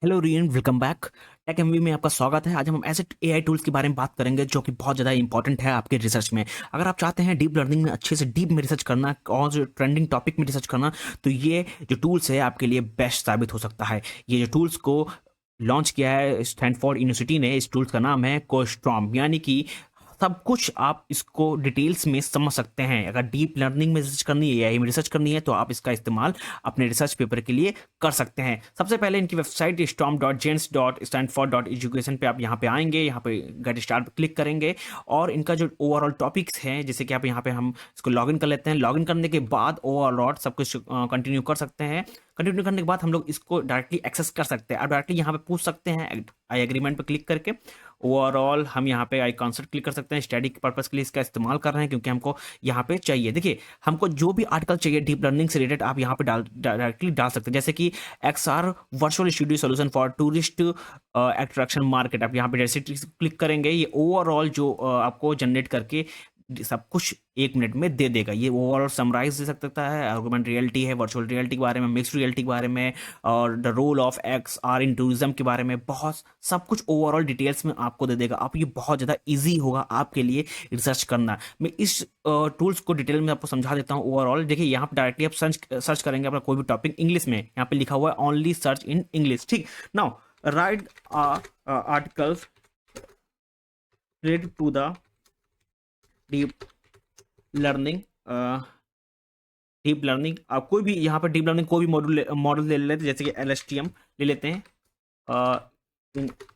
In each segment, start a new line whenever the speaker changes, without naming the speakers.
Hello Ryan, welcome back. Tech MV में आपका स्वागत है। आज हम ऐसे एआई टूल्स के बारे में बात करेंगे जो कि बहुत ज़्यादा इंपॉर्टेंट है आपके रिसर्च में। अगर आप चाहते हैं डीप लर्निंग में अच्छे से डीप में रिसर्च करना और जो ट्रेंडिंग टॉपिक में रिसर्च करना, तो ये जो टूल्स है आपके लिए बेस्ट साबित हो सकता है। ये जो टूल्स को लॉन्च किया है स्टैनफोर्ड यूनिवर्सिटी ने, इस टूल्स का नाम है कोस्ट्रॉम, यानी कि सब कुछ आप इसको डिटेल्स में समझ सकते हैं। अगर डीप लर्निंग में रिसर्च करनी है, एआई में रिसर्च करनी है, तो आप इसका इस्तेमाल अपने रिसर्च पेपर के लिए कर सकते हैं। सबसे पहले इनकी वेबसाइट storm.gents.stanford.education पे आप यहाँ पे आएंगे, यहाँ पे गेट स्टार्ट पे क्लिक करेंगे और इनका जो ओवरऑल टॉपिक्स हैं, जैसे कि आप यहाँ पे हम इसको लॉगिन कर लेते हैं। लॉगिन करने के बाद ओवरऑल सब कुछ कंटिन्यू कर सकते हैं। कंटिन्यू करने के बाद हम लोग इसको डायरेक्टली एक्सेस कर सकते हैं। आप डायरेक्टली यहाँ पे पूछ सकते हैं आई एग्रीमेंट पे क्लिक करके। ओवरऑल हम यहाँ पे आई कॉन्सेप्ट क्लिक कर सकते हैं। स्टडी के पर्पस के लिए इसका इस्तेमाल कर रहे हैं क्योंकि हमको यहाँ पे चाहिए। देखिए, हमको जो भी आर्टिकल चाहिए डीप लर्निंग से रिलेटेड, आप यहाँ पे डायरेक्टली डाल सकते हैं। जैसे कि XR virtual studio solution for tourist attraction market, आप यहाँ पे जैसे क्लिक करेंगे, ये ओवरऑल जो आपको जनरेट करके सब कुछ 1 मिनट में दे देगा। ये ओवरऑल समराइज दे सकता है। आर्गुमेंट रियलिटी है, वर्चुअल रियलिटी के बारे में, मिक्स्ड रियलिटी के बारे में, और the role of XR in tourism के बारे में, बहुत सब कुछ ओवरऑल डिटेल्स में आपको दे देगा। आप ये बहुत ज़्यादा इजी होगा आपके लिए रिसर्च करना। मैं इस टूल्स को डिटेल में आपको समझा देता हूँ। ओवरऑल देखिए, यहाँ पे डायरेक्टली आप सर्च करेंगे अपना कोई भी टॉपिक इंग्लिश में, यहाँ पे लिखा हुआ है ओनली सर्च इन इंग्लिश। ठीक, now write articles related to the deep learning. Deep learning आप कोई भी यहाँ पर डीप लर्निंग कोई भी मॉडल ले लेते हैं, जैसे कि LSTM ले लेते हैं।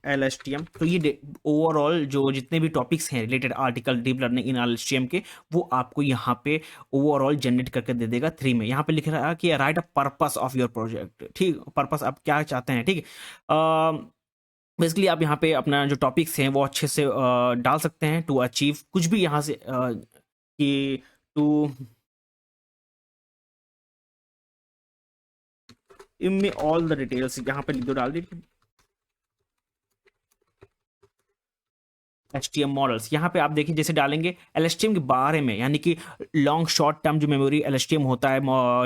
LSTM, तो ये ओवरऑल जो जितने भी टॉपिक्स हैं रिलेटेड आर्टिकल डीप लर्निंग इन LSTM के, वो आपको यहाँ पे ओवरऑल जनरेट करके दे देगा 3 में। यहाँ पे लिख रहा है कि right a purpose of your project. ठीक, पर्पस आप क्या चाहते हैं। ठीक, बेसिकली आप यहाँ पे अपना जो टॉपिक्स हैं वो अच्छे से डाल सकते हैं टू अचीव कुछ भी यहाँ से कि टू इनमें ऑल द डिटेल्स यहाँ पे लिख दो, डाल दी LSTM मॉडल्स। यहाँ पे आप देखिए, जैसे डालेंगे LSTM के बारे में, यानी कि लॉन्ग शॉर्ट टर्म जो मेमोरी LSTM होता है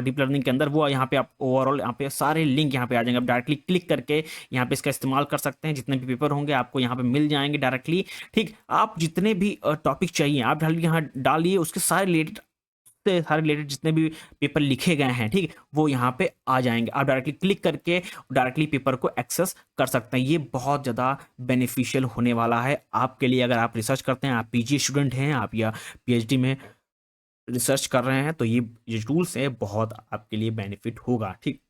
डीप लर्निंग के अंदर, वो यहाँ पे आप ओवरऑल यहाँ पे सारे लिंक यहाँ पे आ जाएंगे। आप डायरेक्टली क्लिक करके यहाँ पे इसका इस्तेमाल कर सकते हैं। जितने भी पेपर होंगे आपको यहाँ पे मिल जाएंगे डायरेक्टली। ठीक, आप जितने भी टॉपिक चाहिए आप डाल यहाँ डालिए, उसके सारे रिलेटेड से सारे रिलेटेड जितने भी पेपर लिखे गए हैं, ठीक, वो यहाँ पे आ जाएंगे। आप डायरेक्टली क्लिक करके डायरेक्टली पेपर को एक्सेस कर सकते हैं। ये बहुत ज़्यादा बेनिफिशियल होने वाला है आपके लिए। अगर आप रिसर्च करते हैं, आप PG स्टूडेंट हैं, आप या PhD में रिसर्च कर रहे हैं, तो ये टूल्स है बहुत आपके लिए बेनिफिट होगा। ठीक,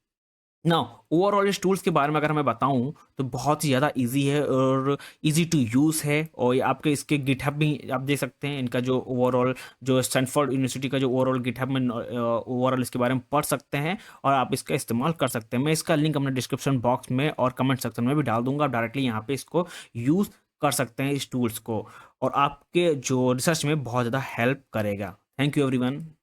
ना ओवरऑल इस टूल्स के बारे में अगर मैं बताऊं तो बहुत ही ज़्यादा इजी है और इजी टू यूज़ है। और ये आपके इसके गिटहब भी आप देख सकते हैं। इनका जो ओवरऑल जो स्टैनफोर्ड यूनिवर्सिटी का जो ओवरऑल गिटहब में ओवरऑल इसके बारे में पढ़ सकते हैं और आप इसका इस्तेमाल कर सकते हैं। मैं इसका लिंक अपने डिस्क्रिप्शन बॉक्स में और कमेंट सेक्शन में भी डाल दूंगा। आप डायरेक्टली यहाँ पे इसको यूज़ कर सकते हैं इस टूल्स को, और आपके जो रिसर्च में बहुत ज़्यादा हेल्प करेगा। Thank you everyone.